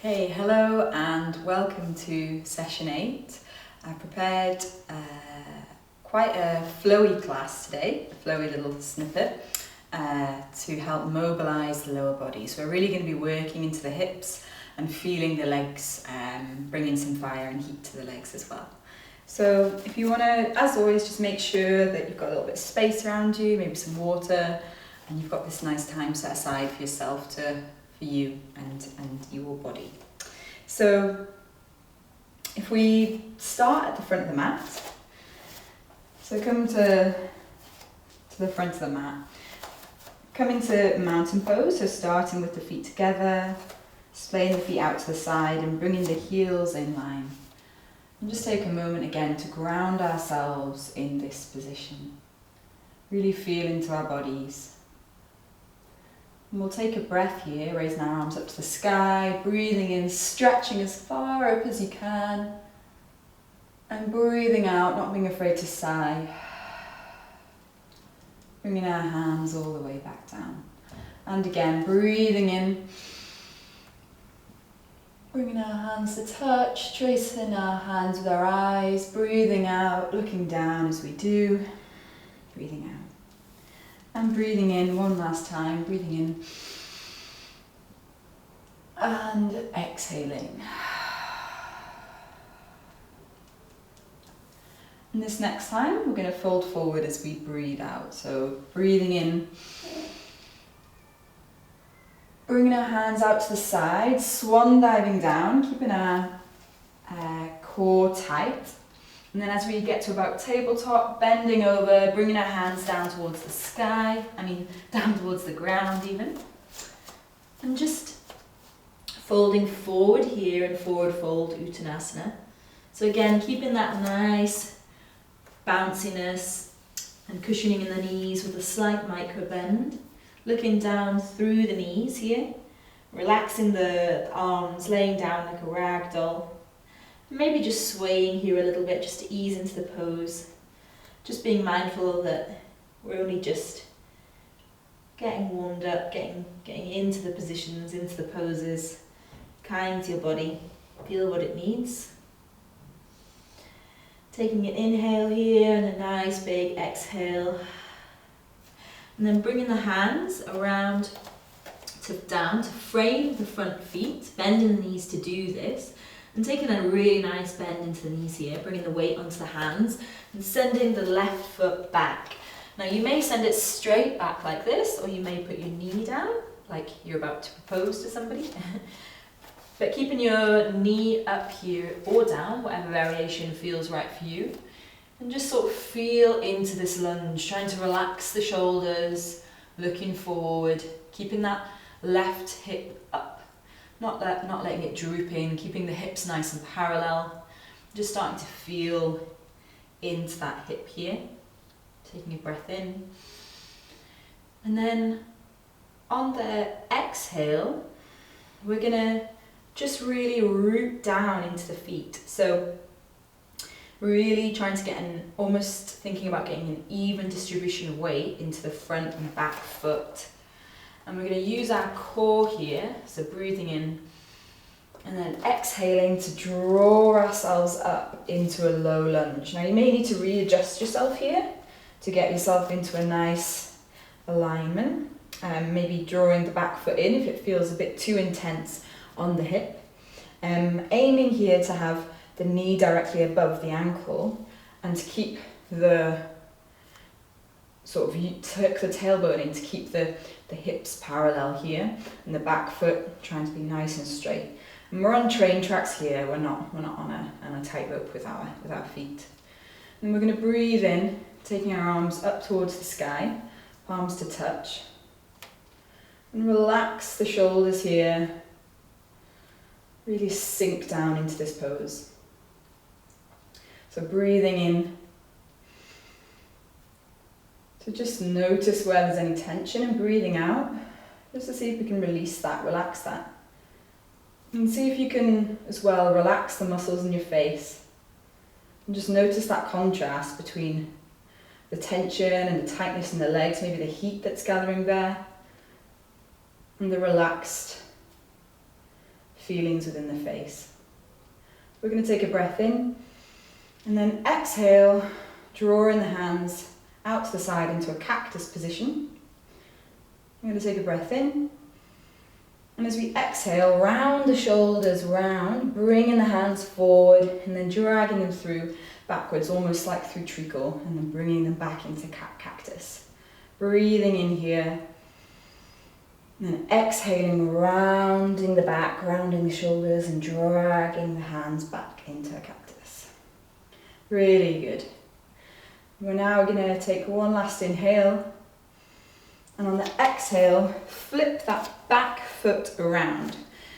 Okay, hello and welcome to session 8. I prepared quite a flowy class today, a flowy little snippet to help mobilise the lower body. So we're really going to be working into the hips and feeling the legs, bringing some fire and heat to the legs as well. So if you want to, as always, just make sure that you've got a little bit of space around you, maybe some water, and you've got this nice time set aside for yourself for you and your body. So if we start at the front of the mat, so come to the front of the mat, come into mountain pose, so starting with the feet together, splaying the feet out to the side and bringing the heels in line. And just take a moment again to ground ourselves in this position. Really feel into our bodies. And we'll take a breath here, raising our arms up to the sky, breathing in, stretching as far up as you can, and breathing out, not being afraid to sigh. Bringing our hands all the way back down. And again, breathing in, bringing our hands to touch, tracing our hands with our eyes, breathing out, looking down as we do, breathing out. And breathing in one last time, breathing in and exhaling. And this next time we're going to fold forward as we breathe out. So breathing in, bringing our hands out to the side, swan diving down, keeping our core tight. And then as we get to about tabletop, bending over, bringing our hands down towards the sky, down towards the ground even. And just folding forward here and forward fold, Uttanasana. So again, keeping that nice bounciness and cushioning in the knees with a slight micro bend. Looking down through the knees here, relaxing the arms, laying down like a rag doll. Maybe just swaying here a little bit just to ease into the pose. Just being mindful that we're only just getting warmed up, getting into the positions, into the poses. Kind to your body, feel what it needs. Taking an inhale here and a nice big exhale. And then bringing the hands around down to frame the front feet, bending the knees to do this. And taking a really nice bend into the knees here, bringing the weight onto the hands and sending the left foot back. Now you may send it straight back like this, or you may put your knee down like you're about to propose to somebody. But keeping your knee up here or down, whatever variation feels right for you. And just sort of feel into this lunge, trying to relax the shoulders, looking forward, keeping that left hip up. Not letting it droop in, keeping the hips nice and parallel. Just starting to feel into that hip here. Taking a breath in. And then on the exhale, we're going to just really root down into the feet. So really trying to get almost thinking about getting an even distribution of weight into the front and back foot. And we're going to use our core here, so breathing in and then exhaling to draw ourselves up into a low lunge. Now you may need to readjust yourself here to get yourself into a nice alignment. Maybe drawing the back foot in if it feels a bit too intense on the hip. Aiming here to have the knee directly above the ankle and to keep the tuck the tailbone in to keep the hips parallel here and the back foot trying to be nice and straight. And we're on train tracks here, we're not on a tightrope with our feet. And we're going to breathe in, taking our arms up towards the sky, palms to touch. And relax the shoulders here. Really sink down into this pose. So breathing in. So just notice where there's any tension and breathing out, just to see if we can release that, relax that. And see if you can as well relax the muscles in your face. And just notice that contrast between the tension and the tightness in the legs, maybe the heat that's gathering there, and the relaxed feelings within the face. We're going to take a breath in and then exhale, drawing the hands out to the side into a cactus position. I'm going to take a breath in, and as we exhale, round the shoulders round, bringing the hands forward and then dragging them through backwards, almost like through treacle, and then bringing them back into cactus. Breathing in here, and then exhaling, rounding the back, rounding the shoulders and dragging the hands back into a cactus. Really good. We're now going to take one last inhale, and on the exhale, flip that back foot around.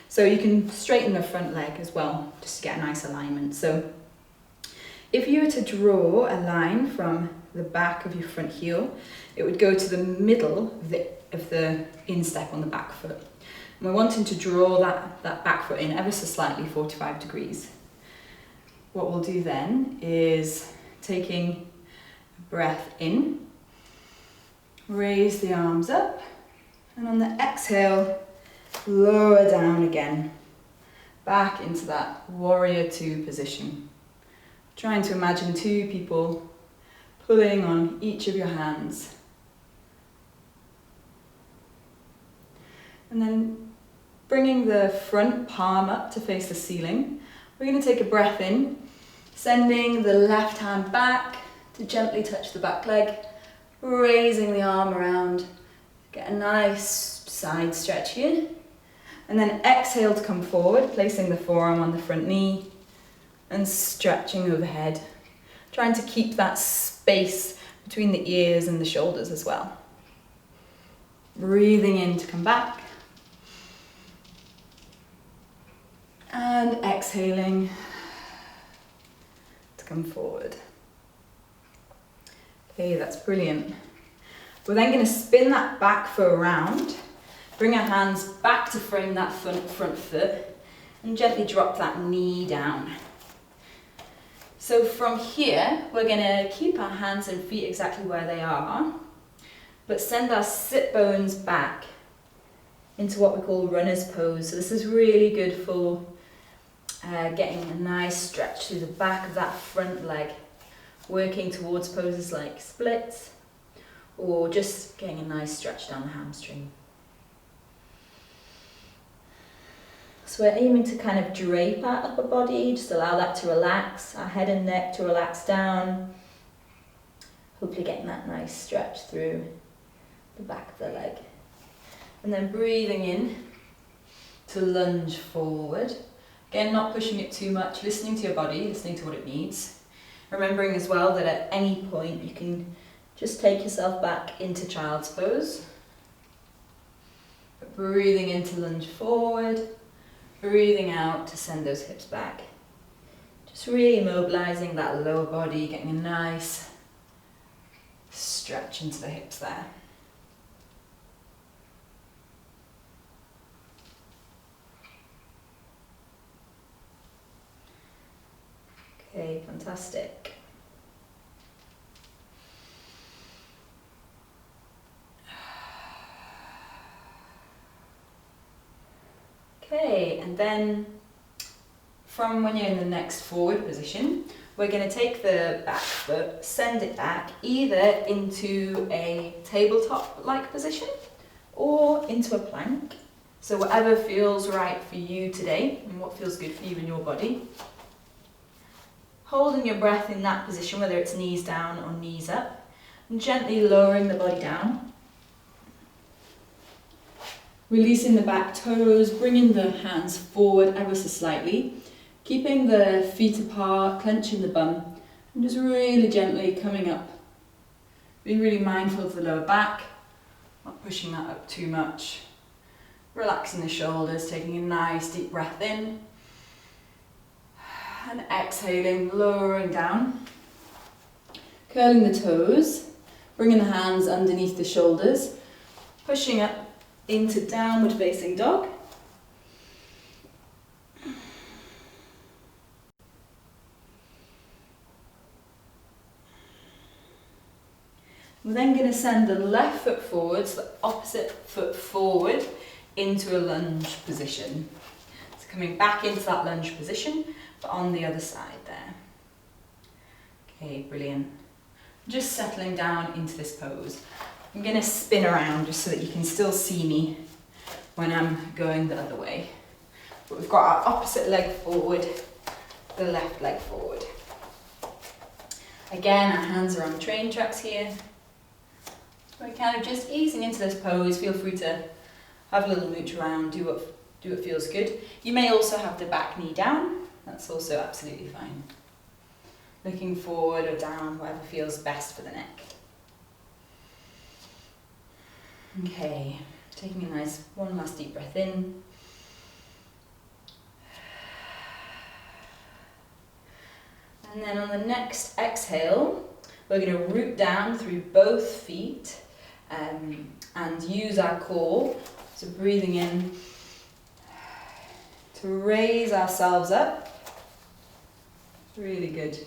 So you can straighten the front leg as well, just to get a nice alignment. So if you were to draw a line from the back of your front heel, it would go to the middle of the instep on the back foot. And we're wanting to draw that back foot in ever so slightly, 45 degrees. What we'll do then is taking a breath in, raise the arms up, and on the exhale, lower down again, back into that warrior two position. Trying to imagine two people pulling on each of your hands. And then bringing the front palm up to face the ceiling. We're going to take a breath in, sending the left hand back to gently touch the back leg, raising the arm around, get a nice side stretch here. And then exhale to come forward, placing the forearm on the front knee and stretching overhead, trying to keep that space between the ears and the shoulders as well. Breathing in to come back. And exhaling to come forward. Okay, that's brilliant. We're then going to spin that back foot around, bring our hands back to frame that front foot, and gently drop that knee down. So from here, we're going to keep our hands and feet exactly where they are, but send our sit bones back into what we call runner's pose. So this is really good for getting a nice stretch through the back of that front leg, working towards poses like splits, or just getting a nice stretch down the hamstring. So we're aiming to kind of drape our upper body, just allow that to relax, our head and neck to relax down, hopefully getting that nice stretch through the back of the leg. And then breathing in to lunge forward. Again, not pushing it too much, listening to your body, listening to what it needs. Remembering as well that at any point you can just take yourself back into child's pose. Breathing in to lunge forward. Breathing out to send those hips back. Just really mobilizing that lower body, getting a nice stretch into the hips there. Okay, fantastic. Okay, and then from when you're in the next forward position, we're going to take the back foot, send it back either into a tabletop-like position or into a plank. So whatever feels right for you today and what feels good for you in your body. Holding your breath in that position, whether it's knees down or knees up, and gently lowering the body down. Releasing the back toes, bringing the hands forward ever so slightly, keeping the feet apart, clenching the bum, and just really gently coming up. Being really mindful of the lower back, not pushing that up too much. Relaxing the shoulders, taking a nice deep breath in. And exhaling, lowering down. Curling the toes, bringing the hands underneath the shoulders, pushing up into downward facing dog. We're then going to send the left foot forwards, the opposite foot forward into a lunge position. So coming back into that lunge position, but on the other side there. Okay, brilliant. Just settling down into this pose. I'm going to spin around just so that you can still see me when I'm going the other way. But we've got our opposite leg forward, the left leg forward. Again, our hands are on train tracks here. We're kind of just easing into this pose. Feel free to have a little mooch around, do what feels good. You may also have the back knee down. That's also absolutely fine. Looking forward or down, whatever feels best for the neck. Okay, taking a nice one last deep breath in. And then on the next exhale, we're going to root down through both feet and use our core. So breathing in to raise ourselves up. Really good.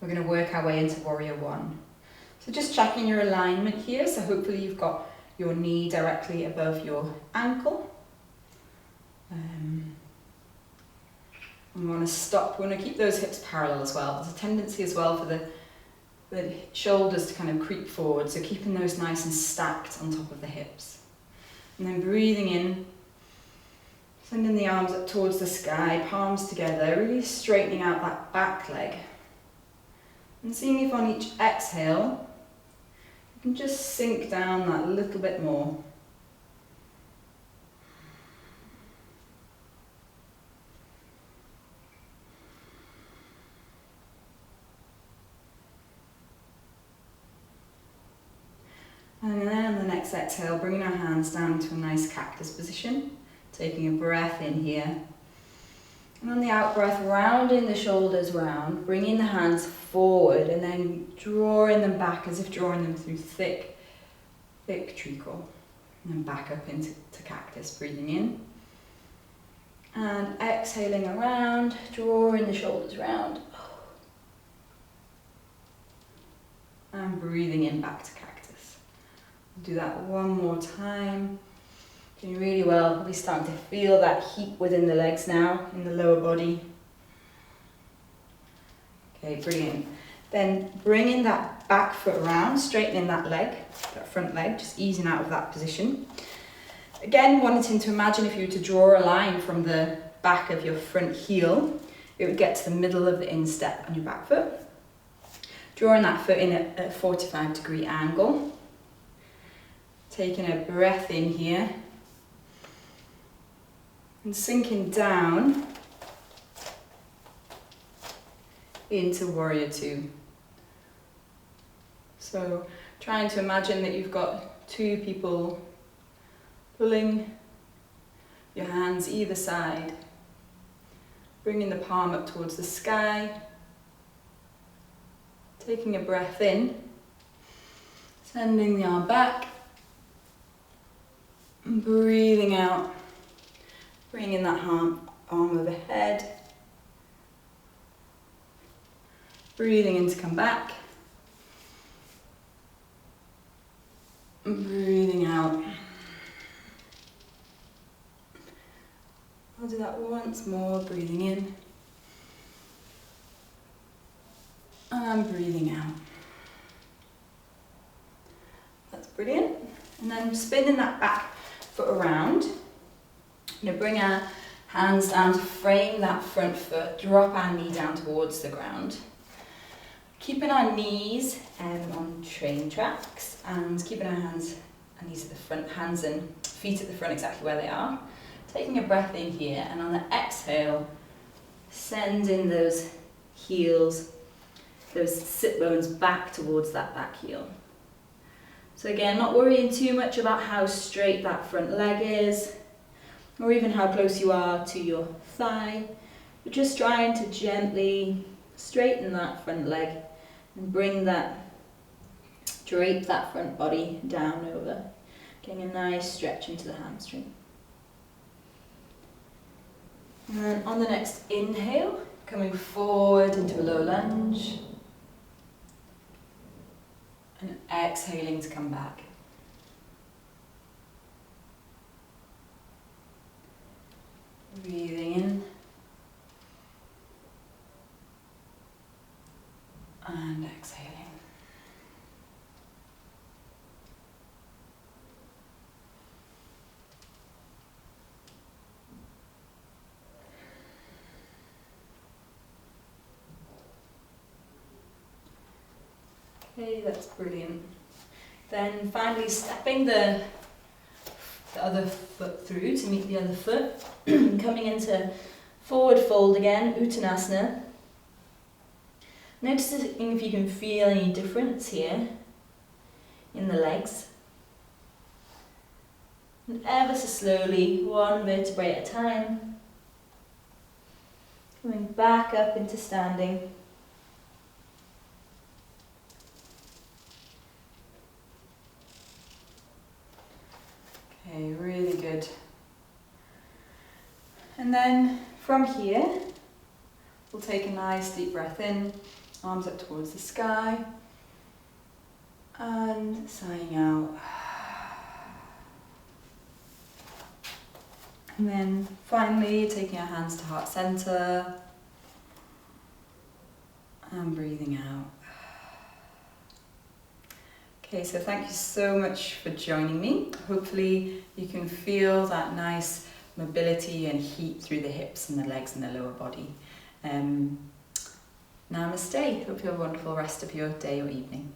We're going to work our way into warrior one. So just checking your alignment here. So hopefully you've got your knee directly above your ankle. We want to stop. We want to keep those hips parallel as well. There's a tendency as well for the shoulders to kind of creep forward. So keeping those nice and stacked on top of the hips. And then breathing in. Sending the arms up towards the sky, palms together, really straightening out that back leg. And seeing if on each exhale, you can just sink down that little bit more. And then on the next exhale, bringing our hands down to a nice cactus position. Taking a breath in here. And on the out breath, rounding the shoulders round, bringing the hands forward and then drawing them back as if drawing them through thick treacle. And then back up into cactus, breathing in. And exhaling around, drawing the shoulders round. And breathing in back to cactus. Do that one more time. Doing really well, probably starting to feel that heat within the legs now, in the lower body. Okay, brilliant. Then bringing that back foot around, straightening that leg, that front leg, just easing out of that position. Again, wanting to imagine if you were to draw a line from the back of your front heel, it would get to the middle of the instep on your back foot. Drawing that foot in at a 45-degree angle. Taking a breath in here. And sinking down into warrior two. So trying to imagine that you've got two people pulling your hands either side, bringing the palm up towards the sky, taking a breath in, sending the arm back, and breathing out. Bringing that arm overhead. Breathing in to come back. And breathing out. I'll do that once more, breathing in. And breathing out. That's brilliant. And then spinning that back foot around. We're going to bring our hands down to frame that front foot, drop our knee down towards the ground. Keeping our knees on train tracks and keeping our hands and knees at the front, hands and feet at the front exactly where they are. Taking a breath in here and on the exhale, sending those heels, those sit bones back towards that back heel. So again, not worrying too much about how straight that front leg is, or even how close you are to your thigh, but just trying to gently straighten that front leg and bring that, drape that front body down over, getting a nice stretch into the hamstring. And then on the next inhale, coming forward into a low lunge, and exhaling to come back. Breathing in and exhaling. Okay, that's brilliant. Then finally stepping the other foot through to meet the other foot. Coming into forward fold again, Uttanasana. Noticing if you can feel any difference here in the legs. And ever so slowly, one vertebrae at a time. Coming back up into standing. Okay, really good. And then from here, we'll take a nice deep breath in, arms up towards the sky, and sighing out. And then finally, taking our hands to heart center, and breathing out. Okay, so thank you so much for joining me. Hopefully you can feel that nice mobility and heat through the hips and the legs and the lower body. Namaste. Hope you have a wonderful rest of your day or evening.